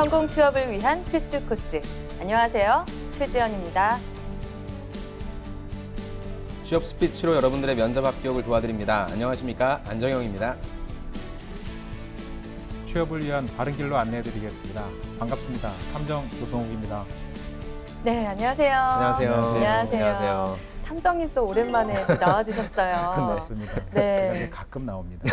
성공 취업을 위한 필수 코스. 안녕하세요. 최지연입니다. 취업 스피치로 여러분들의 면접 합격을 도와드립니다. 안녕하십니까? 안정영입니다. 취업을 위한 바른 길로 안내해드리겠습니다. 반갑습니다. 탐정 조성욱입니다. 네, 안녕하세요. 안녕하세요. 안녕하세요. 탐정님 또 오랜만에 나와주셨어요. 맞습니다. 네. 제가 이제 가끔 나옵니다.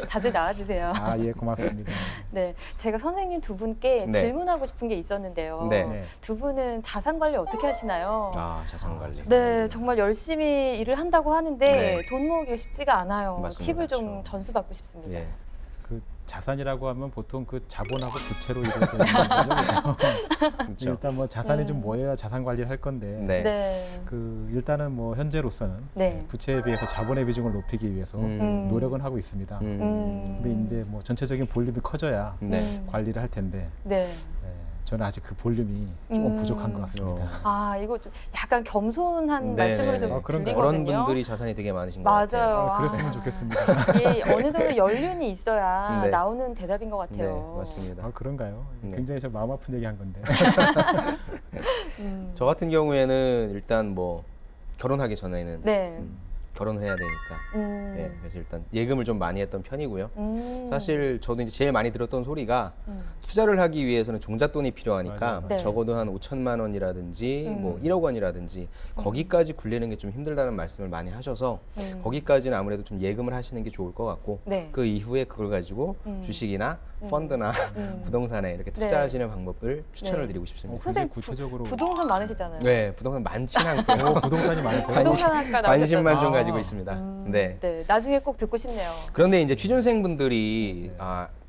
자주 나와주세요. 아, 예, 고맙습니다. 네, 제가 선생님 두 분께 네. 질문하고 싶은 게 있었는데요. 네. 네. 두 분은 자산 관리 어떻게 하시나요? 자산관리. 네, 정말 열심히 일을 한다고 하는데 네. 돈 모으기가 쉽지가 않아요. 맞습니다. 팁을 좀 그렇죠. 전수받고 싶습니다. 예. 그 자산이라고 하면 보통 그 자본하고 부채로 이루어져 있는 거죠. 그렇죠. 일단 뭐 자산이 좀 모여야 자산 관리를 할 건데 네. 네. 그 일단은 뭐 현재로서는 네. 부채에 비해서 자본의 비중을 높이기 위해서 노력은 하고 있습니다. 근데 이제 뭐 전체적인 볼륨이 커져야 네. 관리를 할 텐데 네. 저는 아직 그 볼륨이 조금 부족한 것 같습니다. 아, 이거 좀 약간 겸손한 네, 말씀으로 네, 좀 네. 그런가요? 그런 들리거든요. 분들이 자산이 되게 많으신 것 같아요. 맞아요. 그랬으면 좋겠습니다. 이게 어느 정도 연륜이 있어야 네. 나오는 대답인 것 같아요. 네, 맞습니다. 아, 그런가요? 네. 굉장히 저 마음 아픈 얘기 한 건데. 음. 저 같은 경우에는 일단 뭐 결혼하기 전에는 네. 결혼을 해야 되니까 예, 그래서 일단 예금을 좀 많이 했던 편이고요. 사실 저도 이제 제일 많이 들었던 소리가 투자를 하기 위해서는 종잣돈이 필요하니까 맞아요. 네. 적어도 한 5천만 원이라든지 뭐 1억 원이라든지 거기까지 굴리는 게 좀 힘들다는 말씀을 많이 하셔서 거기까지는 아무래도 좀 예금을 하시는 게 좋을 것 같고 네. 그 이후에 그걸 가지고 주식이나 펀드나 부동산에 이렇게 투자하시는 방법을 추천을 네. 드리고 싶습니다. 굉장히 선생님 구체적으로 부동산 많으시잖아요. 네, 부동산 많지는 않고요. 부동산이 많으세요? 부동산학과 관심만 좀 나오셨잖아요. 가지고 있습니다. 네. 네. 나중에 꼭 듣고 싶네요. 그런데 이제 취준생분들이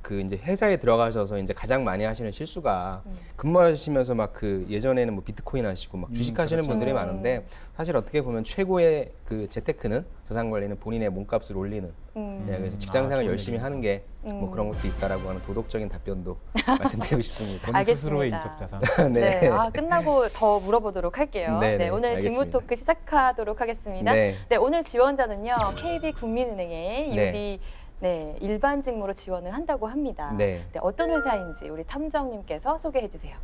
그 이제 회사에 들어가셔서 이제 가장 많이 하시는 실수가 근무하시면서 막 그 예전에는 뭐 비트코인 하시고 막 주식 하시는 그렇죠. 분들이 많은데 사실 어떻게 보면 최고의 그 재테크는 자산 관리는 본인의 몸값을 올리는 네, 그래서 직장생활 좋은 열심히 얘기입니다. 하는 게 뭐 그런 것도 있다라고 하는 도덕적인 답변도 말씀드리고 싶습니다. 본인 알겠습니다. 스스로의 인적 자산. 네. 아, 끝나고 더 물어보도록 할게요. 네, 네, 네, 오늘 직무 알겠습니다. 토크 시작하도록 하겠습니다. 네. 네, 오늘 지원자는요. KB국민은행의 네. 유비 네, 일반 직무로 지원을 한다고 합니다. 네. 네, 어떤 회사인지 우리 탐정님께서 소개해 주세요.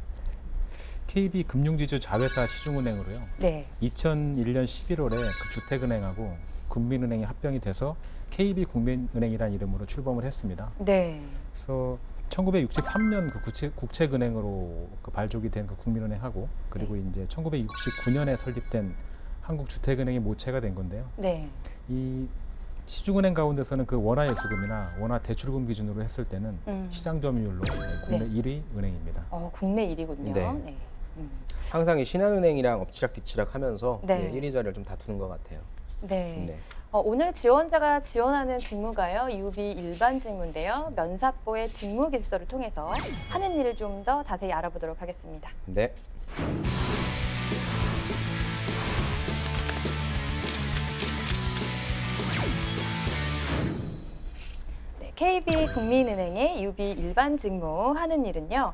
KB 금융지주 자회사 시중은행으로요. 네. 2001년 11월에 그 주택은행하고 국민은행이 합병이 돼서 KB 국민은행이라는 이름으로 출범을 했습니다. 네. 그래서 1963년 그 국책은행으로 그 발족이 된 그 국민은행하고 그리고 이제 1969년에 설립된 한국주택은행이 모체가 된 건데요. 네. 이 시중은행 가운데서는 그 원화예수금이나 원화 대출금 기준으로 했을 때는 시장 점유율로 국내 네. 1위 은행입니다. 국내 1위군요. 네. 네. 항상 이 신한은행이랑 엎치락뒤치락 하면서 네. 1위 자리를 좀 다투는 것 같아요. 네. 네. 오늘 지원자가 지원하는 직무가요. 유비 일반 직무인데요. 면사포의 직무 기술서를 통해서 하는 일을 좀 더 자세히 알아보도록 하겠습니다. 네. KB국민은행의 유비 일반 직무 하는 일은요.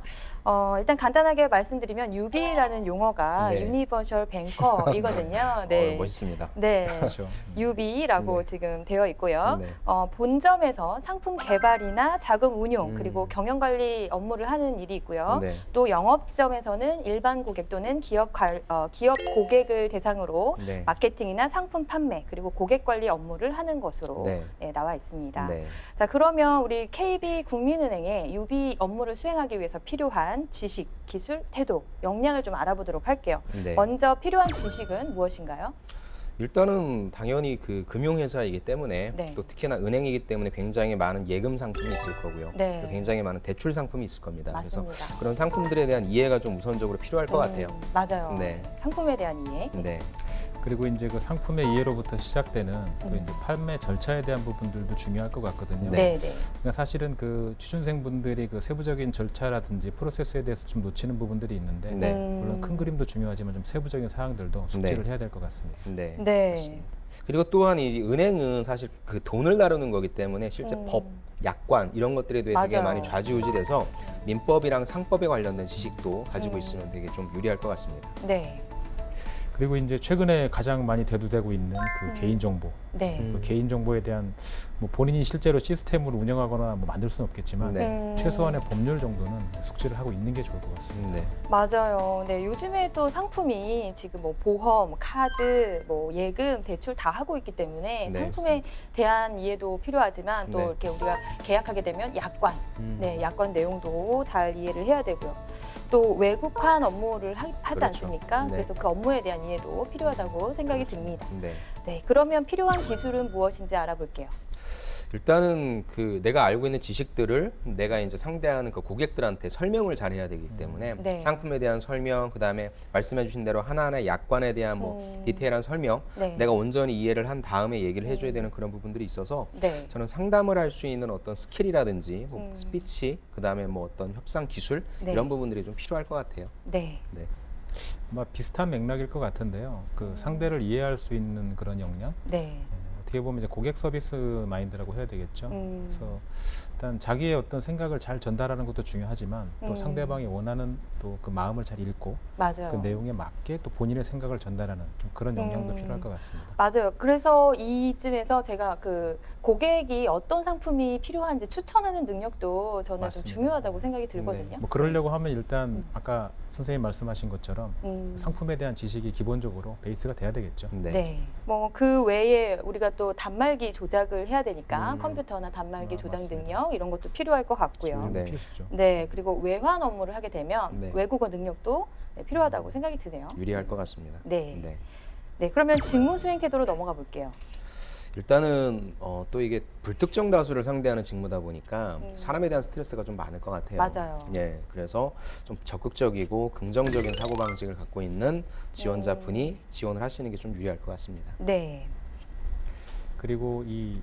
일단 간단하게 말씀드리면 유비라는 용어가 네. 유니버셜 뱅커이거든요. 네. 멋있습니다. 네. 그렇죠. 유비라고 네. 지금 되어 있고요. 네. 본점에서 상품 개발이나 자금 운용 그리고 경영 관리 업무를 하는 일이 있고요. 네. 또 영업점에서는 일반 고객 또는 기업 고객을 대상으로 네. 마케팅이나 상품 판매 그리고 고객 관리 업무를 하는 것으로 네. 네, 나와 있습니다. 네. 자, 그러면 우리 KB국민은행의 유비 업무를 수행하기 위해서 필요한 지식, 기술, 태도, 역량을 좀 알아보도록 할게요. 네. 먼저 필요한 지식은 무엇인가요? 일단은 당연히 그 금융회사이기 때문에 네. 또 특히나 은행이기 때문에 굉장히 많은 예금 상품이 있을 거고요. 네. 또 굉장히 많은 대출 상품이 있을 겁니다. 맞습니다. 그래서 그런 상품들에 대한 이해가 좀 우선적으로 필요할 것 같아요. 맞아요. 네. 상품에 대한 이해. 네. 그리고 이제 그 상품의 이해로부터 시작되는 또 이제 판매 절차에 대한 부분들도 중요할 것 같거든요. 네, 네. 그러니까 사실은 그 취준생분들이 그 세부적인 절차라든지 프로세스에 대해서 좀 놓치는 부분들이 있는데 네. 물론 큰 그림도 중요하지만 좀 세부적인 사항들도 숙지를 해야 될 것 같습니다. 네. 네. 맞습니다. 그리고 또한 이 은행은 사실 그 돈을 다루는 거기 때문에 실제 법, 약관 이런 것들에 대해 되게 맞아요. 많이 좌지우지돼서 민법이랑 상법에 관련된 지식도 가지고 있으면 되게 좀 유리할 것 같습니다. 네. 그리고 이제 최근에 가장 많이 대두되고 있는 그 개인정보 네. 그 개인 정보에 대한 뭐 본인이 실제로 시스템을 운영하거나 뭐 만들 수는 없겠지만 네. 최소한의 법률 정도는 숙지를 하고 있는 게 좋을 것 같습니다. 네. 맞아요. 네, 요즘에 또 상품이 지금 뭐 보험, 카드, 뭐 예금, 대출 다 하고 있기 때문에 네, 상품에 대한 이해도 필요하지만 또 네. 이렇게 우리가 계약하게 되면 약관, 네, 약관 내용도 잘 이해를 해야 되고요. 또 외국환 업무를 하지 그렇죠. 않습니까? 네. 그래서 그 업무에 대한 이해도 필요하다고 생각이 그렇습니다. 듭니다. 네. 네, 그러면 필요한 기술은 무엇인지 알아볼게요. 일단은 그 내가 알고 있는 지식들을 내가 이제 상대하는 그 고객들한테 설명을 잘해야 되기 때문에 네. 상품에 대한 설명, 그다음에 말씀해주신 대로 하나하나 약관에 대한 뭐 디테일한 설명, 네. 내가 온전히 이해를 한 다음에 얘기를 해줘야 되는 그런 부분들이 있어서 네. 저는 상담을 할 수 있는 어떤 스킬이라든지 뭐 음. 스피치, 그다음에 뭐 어떤 협상 기술 네. 이런 부분들이 좀 필요할 것 같아요. 네. 네. 아마 비슷한 맥락일 것 같은데요. 그 상대를 이해할 수 있는 그런 역량, 네. 어떻게 보면 이제 고객 서비스 마인드라고 해야 되겠죠. 그래서 일단 자기의 어떤 생각을 잘 전달하는 것도 중요하지만 또 상대방이 원하는 또 그 마음을 잘 읽고 맞아요. 그 내용에 맞게 또 본인의 생각을 전달하는 좀 그런 역량도 필요할 것 같습니다. 맞아요. 그래서 이쯤에서 제가 그 고객이 어떤 상품이 필요한지 추천하는 능력도 저는 맞습니다. 좀 중요하다고 생각이 들거든요. 뭐 그러려고 하면 일단 아까 선생님 말씀하신 것처럼 음. 상품에 대한 지식이 기본적으로 베이스가 돼야 되겠죠. 네. 네. 뭐 그 외에 우리가 또 단말기 조작을 해야 되니까 음. 컴퓨터나 단말기 조작 맞습니다. 능력 이런 것도 필요할 것 같고요. 네. 필수죠. 네. 그리고 외환 업무를 하게 되면 네. 외국어 능력도 네, 필요하다고 생각이 드네요. 유리할 것 같습니다. 네. 네. 네. 그러면 직무 수행 태도로 넘어가 볼게요. 일단은 또 이게 불특정 다수를 상대하는 직무다 보니까 사람에 대한 스트레스가 좀 많을 것 같아요. 맞아요. 예, 그래서 좀 적극적이고 긍정적인 사고 방식을 갖고 있는 지원자분이 지원을 하시는 게 좀 유리할 것 같습니다. 네. 그리고 이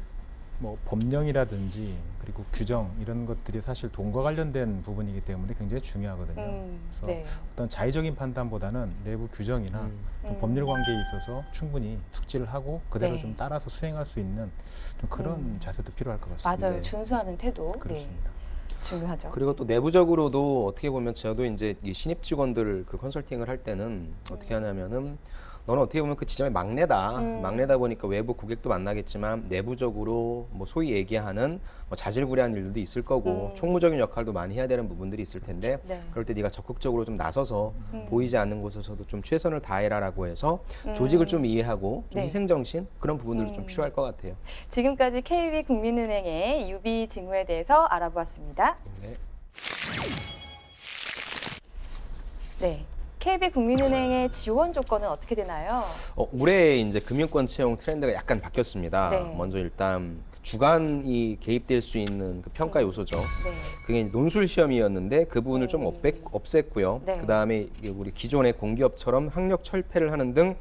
뭐 법령이라든지 그리고 규정 이런 것들이 사실 돈과 관련된 부분이기 때문에 굉장히 중요하거든요. 그래서 네. 어떤 자의적인 판단보다는 내부 규정이나 좀 법률 관계에 있어서 충분히 숙지를 하고 그대로 네. 좀 따라서 수행할 수 있는 좀 그런 자세도 필요할 것 같습니다. 맞아요. 네. 준수하는 태도. 그렇습니다. 네. 중요하죠. 그리고 또 내부적으로도 어떻게 보면 저도 이제 이 신입 직원들 그 컨설팅을 할 때는 어떻게 하냐면은 너는 어떻게 보면 그 지점의 막내다. 막내다 보니까 외부 고객도 만나겠지만 내부적으로 뭐 소위 얘기하는 뭐 자질구레한 일들도 있을 거고 총무적인 역할도 많이 해야 되는 부분들이 있을 텐데 네. 그럴 때 네가 적극적으로 좀 나서서 보이지 않는 곳에서도 좀 최선을 다해라라고 해서 조직을 좀 이해하고 좀 네. 희생정신 그런 부분들도 좀 필요할 것 같아요. 지금까지 KB국민은행의 유비 직무에 대해서 알아보았습니다. 네. 네. KB국민은행의 지원 조건은 어떻게 되나요? 올해 이제 금융권 채용 트렌드가 약간 바뀌었습니다. 네. 먼저 일단 주관이 개입될 수 있는 그 평가 요소죠. 네. 그게 논술 시험이었는데 그 부분을 좀 없앴고요. 네. 그다음에 우리 기존의 공기업처럼 학력 철폐를 하는 등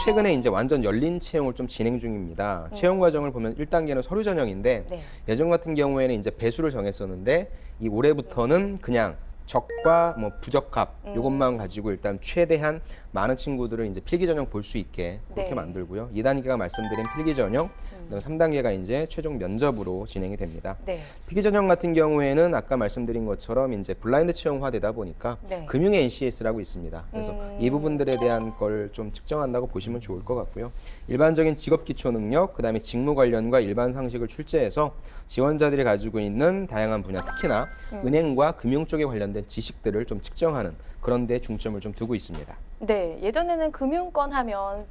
최근에 이제 완전 열린 채용을 좀 진행 중입니다. 채용 과정을 보면 1단계는 서류 전형인데 네. 예전 같은 경우에는 이제 배수를 정했었는데 이 올해부터는 그냥 적과 뭐 부적합 이것만 가지고 일단 최대한 많은 친구들을 이제 필기 전형 볼 수 있게 그렇게 네. 만들고요. 2단계가 말씀드린 필기 전형, 그다음에 3단계가 이제 최종 면접으로 진행이 됩니다. 네. 필기 전형 같은 경우에는 아까 말씀드린 것처럼 이제 블라인드 채용화되다 보니까 네. 금융의 NCS라고 있습니다. 그래서 이 부분들에 대한 걸 좀 측정한다고 보시면 좋을 것 같고요. 일반적인 직업 기초 능력, 그다음에 직무 관련과 일반 상식을 출제해서 지원자들이 가지고 있는 다양한 분야, 특히나 은행과 금융 쪽에 관련된 지식들을 좀 측정하는 그런 데 중점을 좀 두고 있습니다. 네, 예전에는 금융권 하면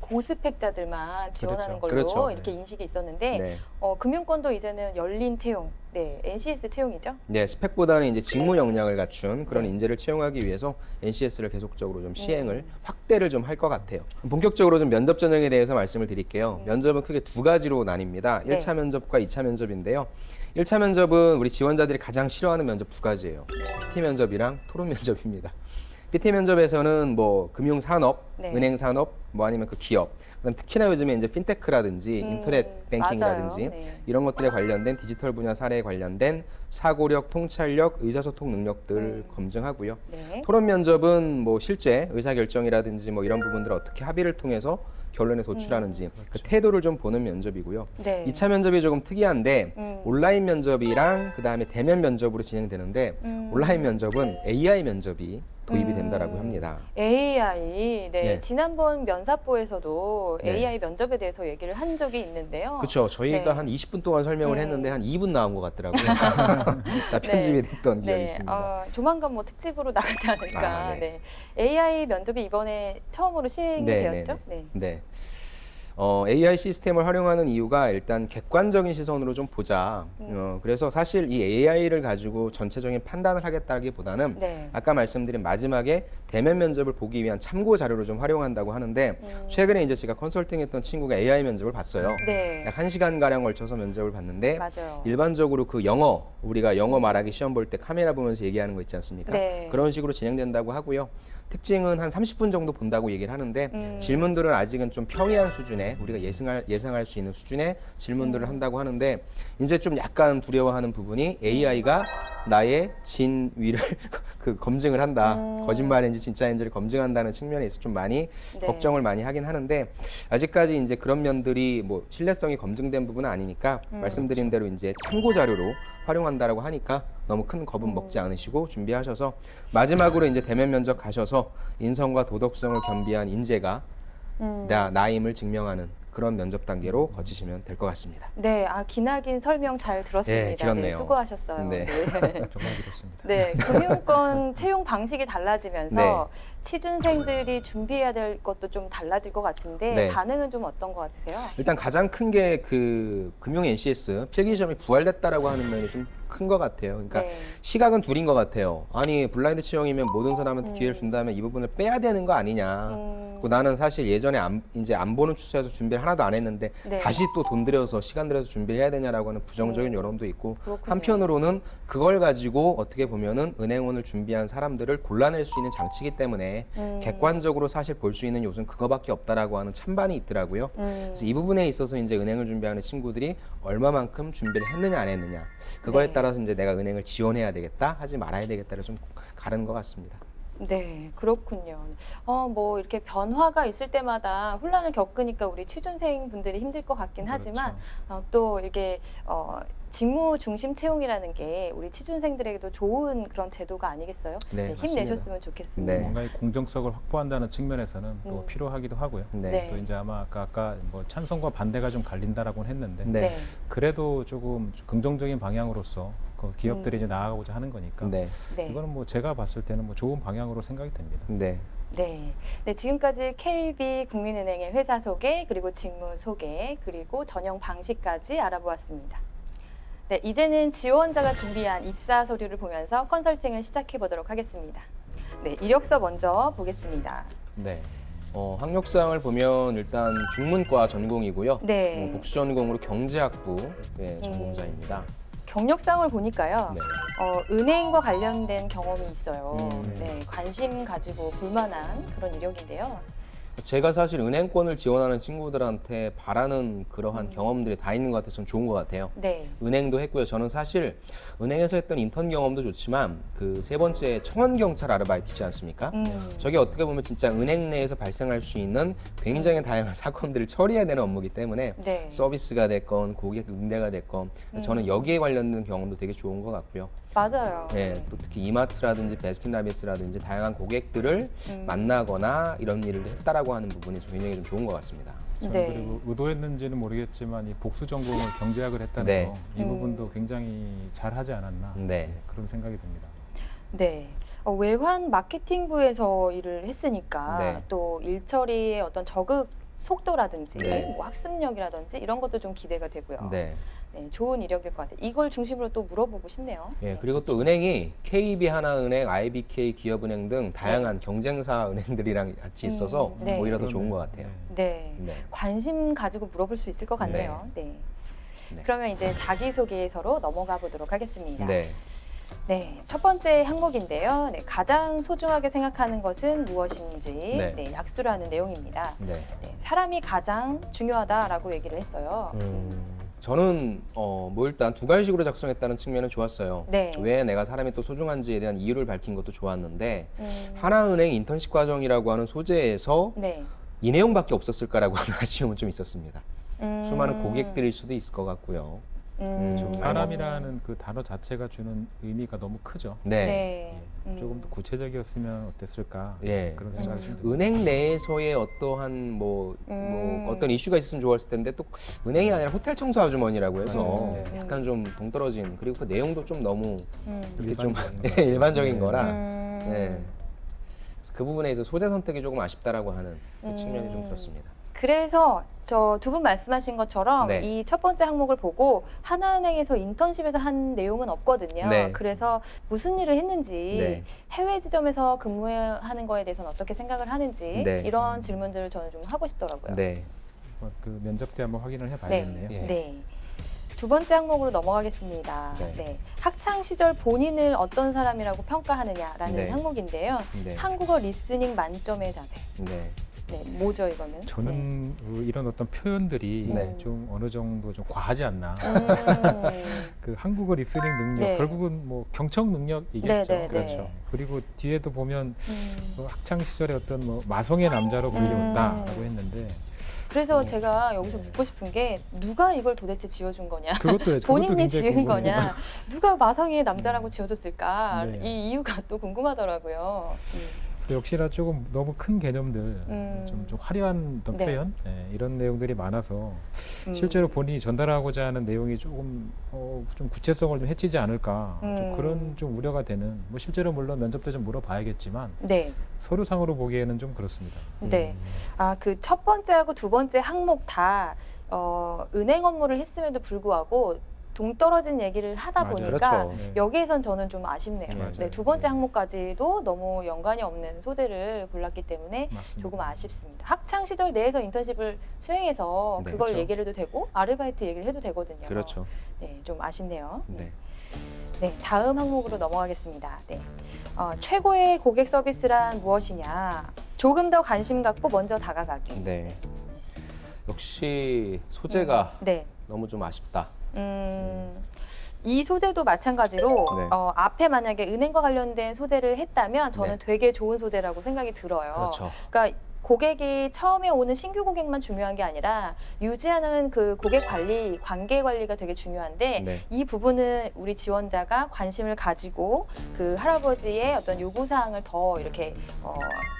고스펙자들만 지원하는 걸로 그렇죠. 이렇게 인식이 있었는데 네. 금융권도 이제는 열린 채용, 네, NCS 채용이죠. 네, 스펙보다는 이제 직무 역량을 갖춘 그런 인재를 채용하기 위해서 NCS를 계속적으로 좀 시행을 확대를 좀 할 것 같아요. 본격적으로 좀 면접 전형에 대해서 말씀을 드릴게요. 면접은 크게 두 가지로 나뉩니다. 네. 1차 면접과 2차 면접인데요. 1차 면접은 우리 지원자들이 가장 싫어하는 면접 두 가지예요. PT 면접이랑 토론 면접입니다. PT 면접에서는 뭐 금융산업, 네. 은행산업, 뭐 아니면 그 기업, 그다음 특히나 요즘에 이제 핀테크라든지 인터넷 뱅킹이라든지 맞아요. 네. 이런 것들에 관련된 디지털 분야 사례에 관련된 사고력, 통찰력, 의사소통 능력들 검증하고요. 네. 토론 면접은 뭐 실제 의사결정이라든지 뭐 이런 부분들을 어떻게 합의를 통해서 결론에 도출하는지 그 태도를 좀 보는 면접이고요. 네. 2차 면접이 조금 특이한데 온라인 면접이랑 그다음에 대면 면접으로 진행되는데 온라인 면접은 AI 면접이 도입이 된다라고 합니다. AI, 네. 네. 지난번 면사포에서도 네. AI 면접에 대해서 얘기를 한 적이 있는데요. 그렇죠. 저희가 네. 한 20분 동안 설명을 했는데 한 2분 나온 것 같더라고요. 다 편집이 됐던 기억이 있습니다. 조만간 뭐 특집으로 나가지 않을까. 아, 네. 네. AI 면접이 이번에 처음으로 시행이 되었죠. 네. 네. AI 시스템을 활용하는 이유가 일단 객관적인 시선으로 좀 보자. 그래서 사실 이 AI를 가지고 전체적인 판단을 하겠다기보다는 네. 아까 말씀드린 마지막에 대면 면접을 보기 위한 참고 자료로 좀 활용한다고 하는데 최근에 이제 제가 컨설팅했던 친구가 AI 면접을 봤어요. 네. 약 1시간 가량 걸쳐서 면접을 봤는데 맞아요. 일반적으로 그 우리가 영어 말하기 시험 볼 때 카메라 보면서 얘기하는 거 있지 않습니까? 네. 그런 식으로 진행된다고 하고요. 특징은 한 30분 정도 본다고 얘기를 하는데 질문들은 아직은 좀 평이한 수준의 우리가 예상할 수 있는 수준의 질문들을 한다고 하는데 이제 좀 약간 두려워하는 부분이 AI가 나의 진위를 그 검증을 한다. 거짓말인지 진짜인지를 검증한다는 측면에 있어서 좀 많이 네. 걱정을 많이 하긴 하는데 아직까지 이제 그런 면들이 뭐 신뢰성이 검증된 부분은 아니니까 말씀드린 대로 이제 참고 자료로 활용한다라고 하니까 너무 큰 겁은 먹지 않으시고 준비하셔서 마지막으로 이제 대면 면접 가셔서 인성과 도덕성을 겸비한 인재가 나임을 증명하는 그런 면접 단계로 거치시면 될 것 같습니다. 네, 기나긴 설명 잘 들었습니다. 네, 길었네요. 수고하셨어요. 네. 정말 그렇습니다. 네, 금융권 채용 방식이 달라지면서 네. 취준생들이 준비해야 될 것도 좀 달라질 것 같은데 네. 반응은 좀 어떤 것 같으세요? 일단 가장 큰 게 그 금융 NCS 필기 시험이 부활됐다라고 하는 면이 좀 큰 것 같아요. 그러니까 네. 시각은 둘인 것 같아요. 아니 블라인드 채용이면 모든 사람한테 기회를 준다면 이 부분을 빼야 되는 거 아니냐. 그리고 나는 사실 예전에 이제 안 보는 추세에서 준비를 하나도 안 했는데 네. 다시 또 돈 들여서 시간 들여서 준비를 해야 되냐라고 하는 부정적인 여론도 있고 그렇군요. 한편으로는 그걸 가지고 어떻게 보면은 은행원을 준비한 사람들을 골라낼 수 있는 장치이기 때문에 객관적으로 사실 볼 수 있는 요소는 그거밖에 없다라고 하는 찬반이 있더라고요. 그래서 이 부분에 있어서 이제 은행을 준비하는 친구들이 얼마만큼 준비를 했느냐 안 했느냐 그거에 네. 따라서 이제 내가 은행을 지원해야 되겠다 하지 말아야 되겠다를 좀 가르는 것 같습니다. 네, 그렇군요. 뭐 이렇게 변화가 있을 때마다 혼란을 겪으니까 우리 취준생 분들이 힘들 것 같긴 하지만 또 이렇게 직무 중심 채용이라는 게 우리 취준생들에게도 좋은 그런 제도가 아니겠어요? 네, 힘내셨으면 좋겠습니다. 네. 뭔가 이 공정성을 확보한다는 측면에서는 또 필요하기도 하고요. 네. 네. 또 이제 아마 아까 뭐 찬성과 반대가 좀 갈린다라고는 했는데 네. 그래도 조금 긍정적인 방향으로서 그 기업들이 이제 나아가고자 하는 거니까 네. 네. 이거는 뭐 제가 봤을 때는 뭐 좋은 방향으로 생각이 됩니다. 네. 네. 네, 지금까지 KB 국민은행의 회사 소개, 그리고 직무 소개, 그리고 전형 방식까지 알아보았습니다. 네, 이제는 지원자가 준비한 입사 서류를 보면서 컨설팅을 시작해 보도록 하겠습니다. 네, 이력서 먼저 보겠습니다. 네. 학력사항을 보면 일단 중문과 전공이고요. 네. 복수 전공으로 경제학부 전공자입니다. 경력상을 보니까요. 네. 은행과 관련된 경험이 있어요. 음. 네, 관심 가지고 볼만한 그런 이력인데요. 제가 사실 은행권을 지원하는 친구들한테 바라는 그러한 경험들이 다 있는 것 같아서 전 좋은 것 같아요. 네. 은행도 했고요. 저는 사실 은행에서 했던 인턴 경험도 좋지만 그 세 번째 청원경찰 아르바이트지 않습니까? 저게 어떻게 보면 진짜 은행 내에서 발생할 수 있는 굉장히 다양한 사건들을 처리해야 되는 업무이기 때문에 네. 서비스가 됐건 고객 응대가 됐건 저는 여기에 관련된 경험도 되게 좋은 것 같고요. 맞아요. 네, 또 특히 이마트라든지 베스킨라빈스라든지 다양한 고객들을 만나거나 이런 일을 했다라고 하는 부분이 굉장히 좀 좋은 것 같습니다. 저는 네. 그리고 의도했는지는 모르겠지만 이 복수 전공을 경제학을 했다는 네. 거, 이 부분도 굉장히 잘하지 않았나 네. 그런 생각이 듭니다. 네. 외환 마케팅부에서 일을 했으니까 네. 또 일처리의 어떤 적응 속도라든지 네. 뭐 학습력이라든지 이런 것도 좀 기대가 되고요. 네. 네, 좋은 이력일 것 같아요. 이걸 중심으로 또 물어보고 싶네요. 예, 그리고 또 은행이 KB 하나은행, IBK 기업은행 등 다양한 경쟁사 은행들이랑 같이 있어서 네. 오히려 더 좋은 것 같아요. 네. 네. 관심 가지고 물어볼 수 있을 것 같네요. 네. 그러면 이제 자기소개서로 넘어가 보도록 하겠습니다. 네. 네, 첫 번째 항목인데요. 네, 가장 소중하게 생각하는 것은 무엇인지 네. 네, 약수라는 내용입니다. 네. 네, 사람이 가장 중요하다라고 얘기를 했어요. 저는 뭐 일단 두 가지식으로 작성했다는 측면은 좋았어요. 네. 왜 내가 사람이 또 소중한지에 대한 이유를 밝힌 것도 좋았는데 하나은행 인턴십 과정이라고 하는 소재에서 네. 이 내용밖에 없었을까라고 하는 아쉬움은 좀 있었습니다. 음. 수많은 고객들일 수도 있을 것 같고요. 사람이라는 그 단어 자체가 주는 의미가 너무 크죠. 네. 네. 예, 조금 더 구체적이었으면 어땠을까 예. 그런 생각이 좀 듭니다. 은행 내에서의 어떠한 뭐 어떤 이슈가 있으면 좋았을 텐데 또 은행이 아니라 호텔 청소 아주머니라고 해서 약간 좀 동떨어진 그리고 그 내용도 좀 너무 이렇게 좀 일반적인 거라 네. 그 부분에 있어서 소재 선택이 조금 아쉽다라고 하는 그 측면이 좀 들었습니다. 그래서 저 두 분 말씀하신 것처럼 네. 이 첫 번째 항목을 보고 하나은행에서 인턴십에서 한 내용은 없거든요. 네. 그래서 무슨 일을 했는지 네. 해외 지점에서 근무하는 거에 대해서는 어떻게 생각을 하는지 네. 이런 질문들을 저는 좀 하고 싶더라고요. 네. 그 면접 때 한번 확인을 해봐야겠네요. 예. 네. 두 번째 항목으로 넘어가겠습니다. 네. 네. 학창 시절 본인을 어떤 사람이라고 평가하느냐라는 네. 항목인데요. 네. 한국어 리스닝 만점의 자세. 네. 네, 뭐죠 이거는? 저는 이런 어떤 표현들이 네. 좀 어느 정도 좀 과하지 않나. 네. 그 한국어 리스닝 능력 네. 결국은 뭐 경청 능력이겠죠. 네, 네, 네. 그렇죠. 그리고 뒤에도 보면 학창 시절에 어떤 뭐 마성의 남자로 불리웠다라고 했는데 그래서 제가 여기서 묻고 싶은 게 누가 이걸 도대체 지어준 거냐? 그것도 본인이 굉장히 지은 궁금해요. 거냐? 누가 마성의 남자라고 지어줬을까? 네. 이 이유가 또 궁금하더라고요. 그래서 역시나 조금 너무 큰 개념들, 좀 화려한 어떤 네. 표현 이런 내용들이 많아서 실제로 본인이 전달하고자 하는 내용이 조금 좀 구체성을 좀 해치지 않을까 좀 그런 좀 우려가 되는 뭐 실제로 물론 면접 때 좀 물어봐야겠지만 네, 서류상으로 보기에는 좀 그렇습니다. 네. 아, 그 첫 번째하고 두 번째 항목 다 은행 업무를 했음에도 불구하고 동떨어진 얘기를 하다 맞아요. 보니까 그렇죠. 네. 여기에선 저는 좀 아쉽네요. 맞아요. 네, 두 번째 네. 항목까지도 너무 연관이 없는 소재를 골랐기 때문에 맞습니다. 조금 아쉽습니다. 학창 시절 내에서 인턴십을 수행해서 네, 그걸 그렇죠. 얘기를 해도 되고 아르바이트 얘기를 해도 되거든요. 그렇죠. 네, 좀 아쉽네요. 네. 네, 다음 항목으로 넘어가겠습니다. 네. 최고의 고객 서비스란 무엇이냐? 조금 더 관심 갖고 먼저 다가가기. 네. 역시 소재가 네. 너무 좀 아쉽다. 이 소재도 마찬가지로 네. 앞에 만약에 은행과 관련된 소재를 했다면 저는 네. 되게 좋은 소재라고 생각이 들어요. 그렇죠. 그러니까 고객이 처음에 오는 신규 고객만 중요한 게 아니라 유지하는 그 고객 관리, 관계 관리가 되게 중요한데 네. 이 부분은 우리 지원자가 관심을 가지고 그 할아버지의 어떤 요구 사항을 더 이렇게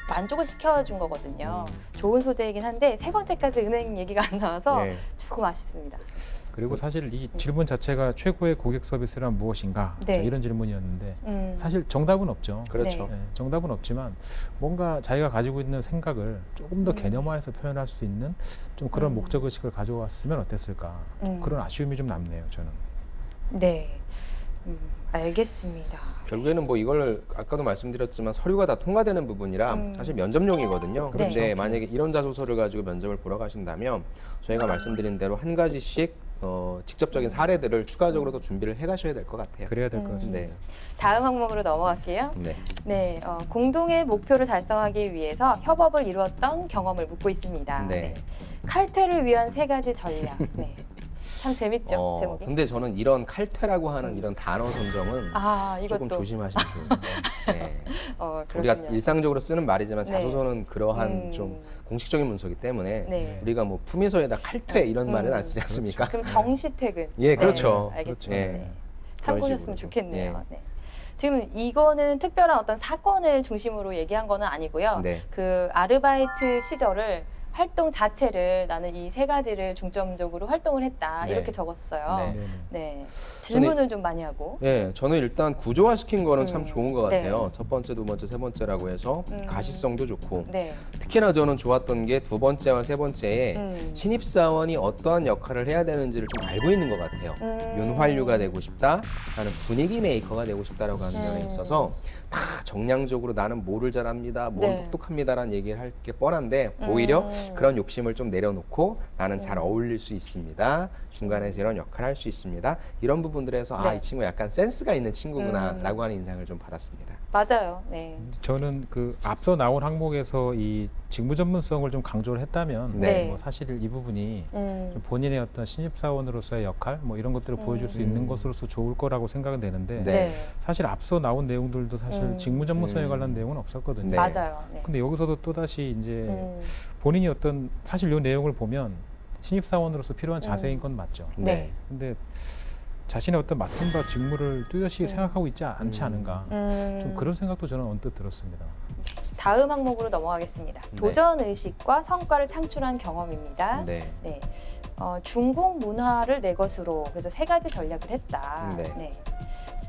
만족을 시켜준 거거든요. 좋은 소재이긴 한데 세 번째까지 은행 얘기가 안 나와서 네. 조금 아쉽습니다. 그리고 사실 이 질문 자체가 최고의 고객 서비스란 무엇인가 네. 자, 이런 질문이었는데 사실 정답은 없죠. 그렇죠. 네. 정답은 없지만 뭔가 자기가 가지고 있는 생각을 조금 더 개념화해서 표현할 수 있는 좀 그런 목적 의식을 가져왔으면 어땠을까. 그런 아쉬움이 좀 남네요. 저는. 네, 알겠습니다. 결국에는 뭐 이걸 아까도 말씀드렸지만 서류가 다 통과되는 부분이라 사실 면접용이거든요. 그런데 그렇죠. 만약에 이런 자소서를 가지고 면접을 보러 가신다면 저희가 말씀드린 대로 한 가지씩 직접적인 사례들을 추가적으로 더 준비를 해가셔야 될 것 같아요. 그래야 될 것 같습니다. 네. 다음 항목으로 넘어갈게요. 네. 네, 공동의 목표를 달성하기 위해서 협업을 이루었던 경험을 묻고 있습니다. 네. 칼퇴를 위한 세 가지 전략. 네. 참 재밌죠, 제목이. 근데 저는 이런 칼퇴라고 하는 이런 단어 선정은 아, 조금 이것도. 조심하시면 좋은데 네. 그렇군요. 우리가 일상적으로 쓰는 말이지만 네. 자소서는 그러한 좀 공식적인 문서이기 때문에 네. 우리가 뭐 품위서에다 칼퇴 이런 말은 안 쓰지 않습니까? 그럼 정시 퇴근. 예, 그렇죠. 네, 알겠습니다. 예. 네. 그런 참고하셨으면 식으로. 좋겠네요. 예. 네. 지금 이거는 특별한 어떤 사건을 중심으로 얘기한 거는 아니고요. 네. 그 아르바이트 시절을 활동 자체를 나는 이 세 가지를 중점적으로 활동을 했다 네. 이렇게 적었어요. 네. 네네. 네. 질문을 좀 많이 하고. 예, 저는 일단 구조화시킨 거는 참 좋은 것 네. 같아요. 첫 번째, 두 번째, 세 번째라고 해서 가시성도 좋고 네. 특히나 저는 좋았던 게 두 번째와 세 번째에 신입사원이 어떠한 역할을 해야 되는지를 좀 알고 있는 것 같아요. 윤활유가 되고 싶다, 나는 분위기 메이커가 되고 싶다라고 하는 면에 있어서 다 정량적으로 나는 뭐를 잘합니다, 뭘 네. 똑똑합니다라는 얘기를 할 게 뻔한데 오히려 그런 욕심을 좀 내려놓고 나는 잘 어울릴 수 있습니다. 중간에서 이런 역할을 할 수 있습니다. 이런 부분들에서 아, 네. 이 친구 약간 센스가 있는 친구구나라고 하는 인상을 좀 받았습니다. 맞아요. 네. 저는 그 앞서 나온 항목에서 이 직무 전문성을 좀 강조를 했다면 네. 뭐 사실 이 부분이 좀 본인의 어떤 신입사원으로서의 역할 뭐 이런 것들을 보여줄 수 있는 것으로서 좋을 거라고 생각은 되는데 네. 네. 사실 앞서 나온 내용들도 사실 직무 전문성에 관한 내용은 없었거든요. 네. 맞아요. 네. 근데 여기서도 또다시 이제 본인이 어떤 사실 이 내용을 보면 신입사원으로서 필요한 자세인 건 맞죠. 네. 근데 자신의 어떤 맡은 바 직무를 뚜렷이 생각하고 있지 않지 않은가. 좀 그런 생각도 저는 언뜻 들었습니다. 다음 항목으로 넘어가겠습니다. 네. 도전 의식과 성과를 창출한 경험입니다. 네. 네. 중국 문화를 내 것으로 그래서 3가지 전략을 했다. 네.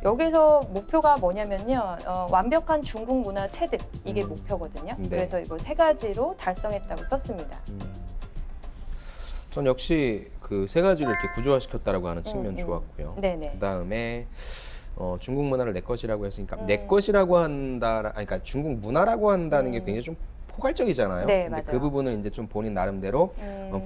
여기서 목표가 뭐냐면요. 완벽한 중국 문화 체득 이게 목표거든요. 네. 그래서 이거 3가지로 달성했다고 썼습니다. 전 역시 그 3가지를 이렇게 구조화시켰다라고 하는 측면 좋았고요. 네네. 그다음에 중국 문화를 내 것이라고 했으니까 내 것이라고 한다, 그러니까 중국 문화라고 한다는 게 굉장히 좀 포괄적이잖아요. 네, 근데 맞아요. 그 부분을 이제 좀 본인 나름대로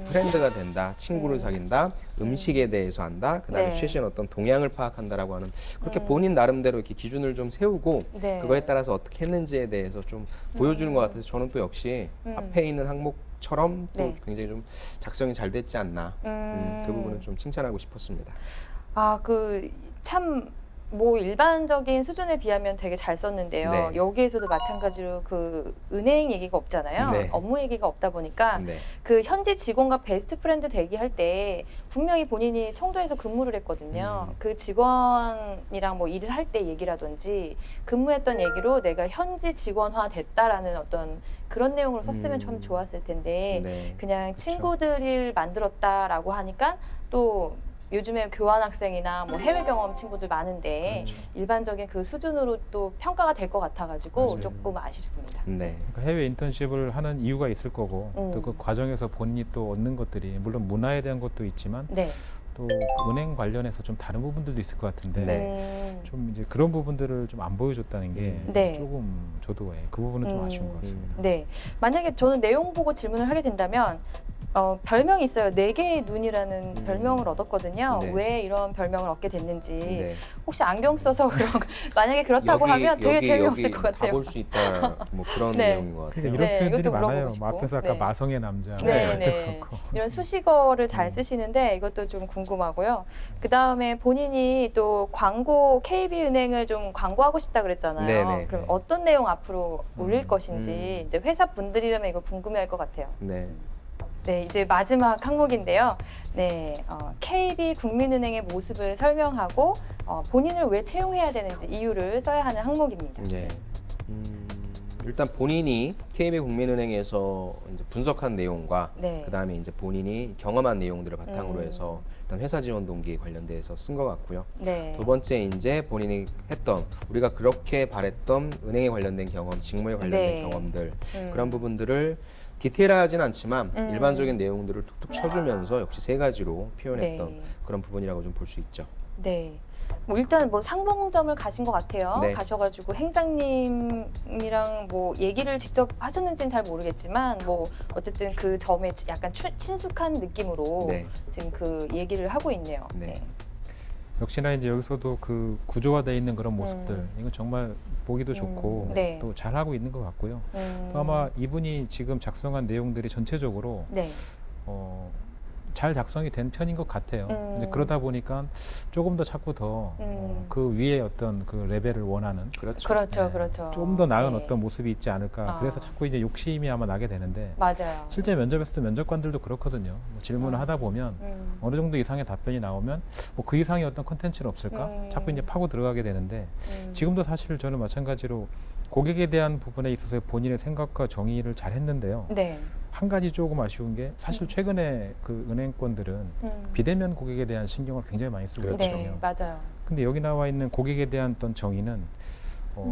프렌드가 된다, 친구를 사귄다, 음식에 대해서 한다, 그다음에 네. 최신 어떤 동향을 파악한다라고 하는 그렇게 본인 나름대로 이렇게 기준을 좀 세우고 네. 그거에 따라서 어떻게 했는지에 대해서 좀 보여주는 것 같아서 저는 또 역시 앞에 있는 항목처럼 또 네. 굉장히 좀 작성이 잘 됐지 않나. 그 부분은 좀 칭찬하고 싶었습니다. 참 뭐 일반적인 수준에 비하면 되게 잘 썼는데요. 네. 여기에서도 마찬가지로 그 은행 얘기가 없잖아요. 네. 업무 얘기가 없다 보니까 네. 그 현지 직원과 베스트 프렌드 대기할 때 분명히 본인이 청도에서 근무를 했거든요. 그 직원이랑 뭐 일을 할 때 얘기라든지 근무했던 얘기로 내가 현지 직원화 됐다라는 어떤 그런 내용으로 썼으면 참 좋았을 텐데 네. 그냥 친구들을 만들었다라고 하니까 또 요즘에 교환 학생이나 뭐 해외 경험 친구들 많은데 그렇죠. 일반적인 그 수준으로 또 평가가 될 것 같아가지고 맞아요. 조금 아쉽습니다. 네. 그러니까 해외 인턴십을 하는 이유가 있을 거고 또 그 과정에서 본인이 또 얻는 것들이 물론 문화에 대한 것도 있지만 네. 또 은행 관련해서 좀 다른 부분들도 있을 것 같은데 네. 좀 이제 그런 부분들을 좀 안 보여줬다는 게 네. 조금 저도 그 부분은 좀 아쉬운 것 같습니다. 네. 만약에 저는 내용 보고 질문을 하게 된다면 별명이 있어요. 4개의 눈이라는 별명을 얻었거든요. 네. 왜 이런 별명을 얻게 됐는지 네. 혹시 안경 써서 그런 만약에 그렇다고 하면 되게 재미없을 것 같아요. 가볼 수 있다, 뭐 그런 네. 내용인 것 같아요. 그러니까 이런 네, 표현들이 이것도 물어보고 많아요. 싶고. 앞에서 아까 네. 마성의 남자 네, 이것도 네. 그렇고. 이런 수식어를 잘 쓰시는데 이것도 좀 궁금하고요. 그 다음에 본인이 또 광고 KB은행을 좀 광고하고 싶다 그랬잖아요. 네네. 그럼 어떤 내용 앞으로 올릴 것인지 음. 이제 회사 분들이라면 이거 궁금해할 것 같아요. 네. 네, 이제 마지막 항목인데요. 네, KB 국민은행의 모습을 설명하고 본인을 왜 채용해야 되는지 이유를 써야 하는 항목입니다. 네. 일단 본인이 KB국민은행에서 이제 분석한 내용과 네. 그다음에 이제 본인이 경험한 내용들을 바탕으로 해서 일단 회사 지원 동기 관련돼서 쓴 것 같고요. 네. 두 번째 이제 본인이 했던 우리가 그렇게 바랬던 은행에 관련된 경험, 직무에 관련된 네. 경험들 그런 부분들을 디테일하진 않지만 일반적인 내용들을 툭툭 쳐주면서 역시 3가지로 표현했던 네. 그런 부분이라고 좀 볼 수 있죠. 네. 뭐 일단 뭐 상봉점을 가신 것 같아요. 네. 가셔가지고 행장님이랑 뭐 얘기를 직접 하셨는지는 잘 모르겠지만 뭐 어쨌든 그 점에 약간 친숙한 느낌으로 네. 지금 그 얘기를 하고 있네요. 네. 역시나 이제 여기서도 그 구조화되어 있는 그런 모습들 이건 정말 보기도 좋고 네. 또 잘하고 있는 것 같고요. 또 아마 이분이 지금 작성한 내용들이 전체적으로 네. 잘 작성이 된 편인 것 같아요. 이제 그러다 보니까 조금 더 자꾸 더 그 위에 어떤 그 레벨을 원하는 그렇죠. 그렇죠, 네. 그렇죠. 좀 더 나은 네. 어떤 모습이 있지 않을까. 그래서 자꾸 이제 욕심이 아마 나게 되는데 맞아요. 실제 면접에서도 면접관들도 그렇거든요. 뭐 질문을 하다 보면 어느 정도 이상의 답변이 나오면 뭐 그 이상의 어떤 컨텐츠는 없을까? 자꾸 이제 파고 들어가게 되는데 지금도 사실 저는 마찬가지로 고객에 대한 부분에 있어서 본인의 생각과 정의를 잘 했는데요. 네. 한 가지 조금 아쉬운 게 사실 최근에 그 은행권들은 비대면 고객에 대한 신경을 굉장히 많이 쓰고 그렇죠. 있거든요. 네, 맞아요. 근데 여기 나와 있는 고객에 대한 어떤 정의는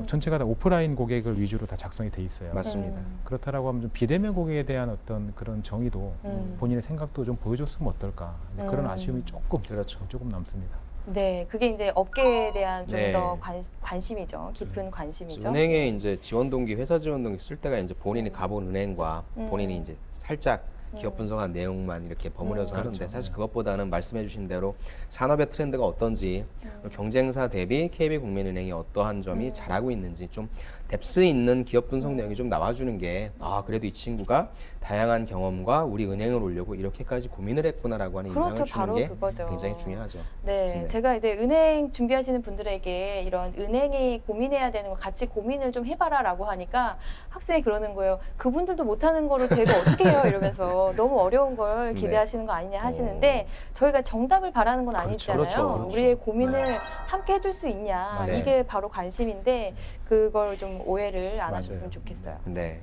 전체가 다 오프라인 고객을 위주로 다 작성이 돼 있어요. 맞습니다. 그렇다라고 하면 좀 비대면 고객에 대한 어떤 그런 정의도 본인의 생각도 좀 보여줬으면 어떨까. 이제 그런 아쉬움이 조금 남습니다. 네, 그게 이제 업계에 대한 좀 네. 더 관심이죠. 깊은 관심이죠. 은행에 이제 지원 동기, 회사 지원 동기 쓸 때가 이제 본인이 가본 은행과 본인이 이제 살짝 기업 분석한 내용만 이렇게 버무려서 하는데 그렇죠. 사실 그것보다는 말씀해주신 대로 산업의 트렌드가 어떤지 경쟁사 대비 KB국민은행이 어떠한 점이 잘하고 있는지 좀 뎁스 있는 기업 분석 내용이 좀 나와주는 게 그래도 이 친구가 다양한 경험과 우리 은행을 오려고 이렇게까지 고민을 했구나라고 하는 인상을 그렇죠, 주는 바로 게 그거죠. 굉장히 중요하죠. 네, 네. 제가 이제 은행 준비하시는 분들에게 이런 은행이 고민해야 되는 거 같이 고민을 좀 해봐라라고 하니까 학생이 그러는 거예요. 그분들도 못하는 거를 제가 어떻게 해요? 이러면서 그렇죠. 너무 어려운 걸 네. 기대하시는 거 아니냐 하시는데 저희가 정답을 바라는 건 아니잖아요. 그렇죠. 우리의 고민을 함께 해줄 수 있냐 네. 이게 바로 관심인데 그걸 좀 오해를 안 맞아요. 하셨으면 좋겠어요. 네.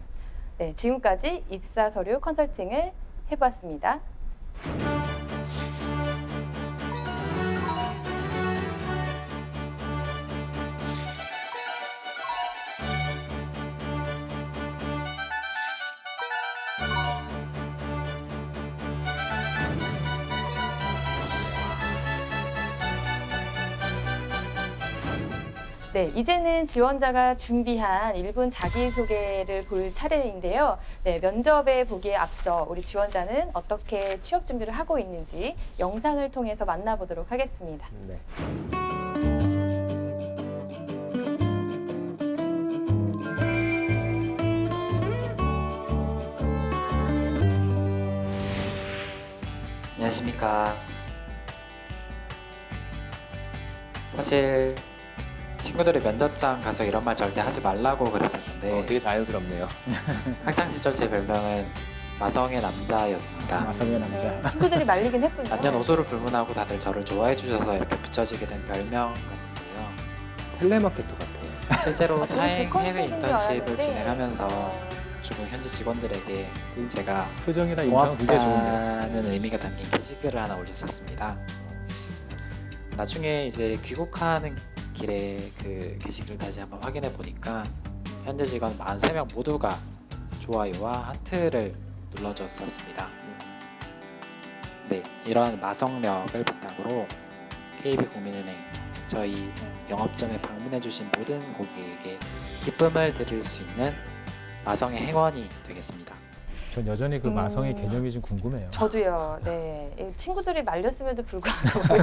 네, 지금까지 입사 서류 컨설팅을 해보았습니다. 네, 이제는 지원자가 준비한 1분 자기소개를 볼 차례인데요. 네, 면접에 보기에 앞서 우리 지원자는 어떻게 취업 준비를 하고 있는지 영상을 통해서 만나보도록 하겠습니다. 네. 안녕하십니까. 사실 친구들이 면접장 가서 이런 말 절대 하지 말라고 그랬었는데 되게 자연스럽네요. 학창 시절 제 별명은 마성의 남자였습니다. 마성의 남자. 친구들이 말리긴 했군요. 남녀노소를 불문하고 다들 저를 좋아해 주셔서 이렇게 붙여지게 된 별명 같은데요. 텔레마케터 같아요. 실제로 저는 타행 그 해외 컨셉인 줄 인턴십을 알았는데. 진행하면서 중국 현지 직원들에게 제가 표정이나 인상 굉장히 좋은데요. 고맙다는 의미가 담긴 게시글을 하나 올렸었습니다. 나중에 이제 귀국하는 길에 그 게시글을 다시 한번 확인해 보니까 현재 직원 43명 모두가 좋아요와 하트를 눌러줬었습니다. 네, 이러한 마성력을 바탕으로 KB국민은행 저희 영업점에 방문해주신 모든 고객에게 기쁨을 드릴 수 있는 마성의 행원이 되겠습니다. 전 여전히 그 마성의 개념이 좀 궁금해요. 저도요. 네, 이 친구들이 말렸음에도 불구하고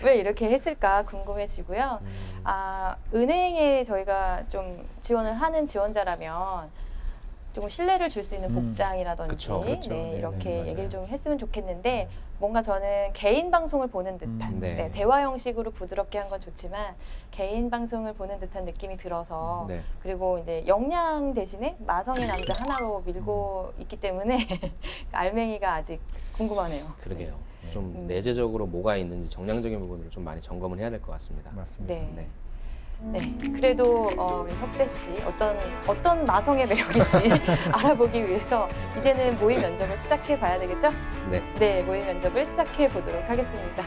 왜 이렇게 했을까 궁금해지고요. 은행에 저희가 좀 지원을 하는 지원자라면 조금 신뢰를 줄 수 있는 복장이라든지 그쵸, 그렇죠. 네, 네, 이렇게 맞아요. 얘기를 좀 했으면 좋겠는데 뭔가 저는 개인 방송을 보는 듯한 네. 네, 대화 형식으로 부드럽게 한 건 좋지만 개인 방송을 보는 듯한 느낌이 들어서 네. 그리고 이제 역량 대신에 마성의 남자 하나로 밀고 있기 때문에 알맹이가 아직 궁금하네요. 그러게요. 네. 좀 내재적으로 뭐가 있는지 정량적인 부분으로 좀 많이 점검을 해야 될 것 같습니다. 맞습니다. 네. 네. 네, 그래도 우리 혁재 씨 어떤 마성의 매력인지 알아보기 위해서 이제는 모의 면접을 시작해 봐야 되겠죠? 네. 네, 모의 면접을 시작해 보도록 하겠습니다.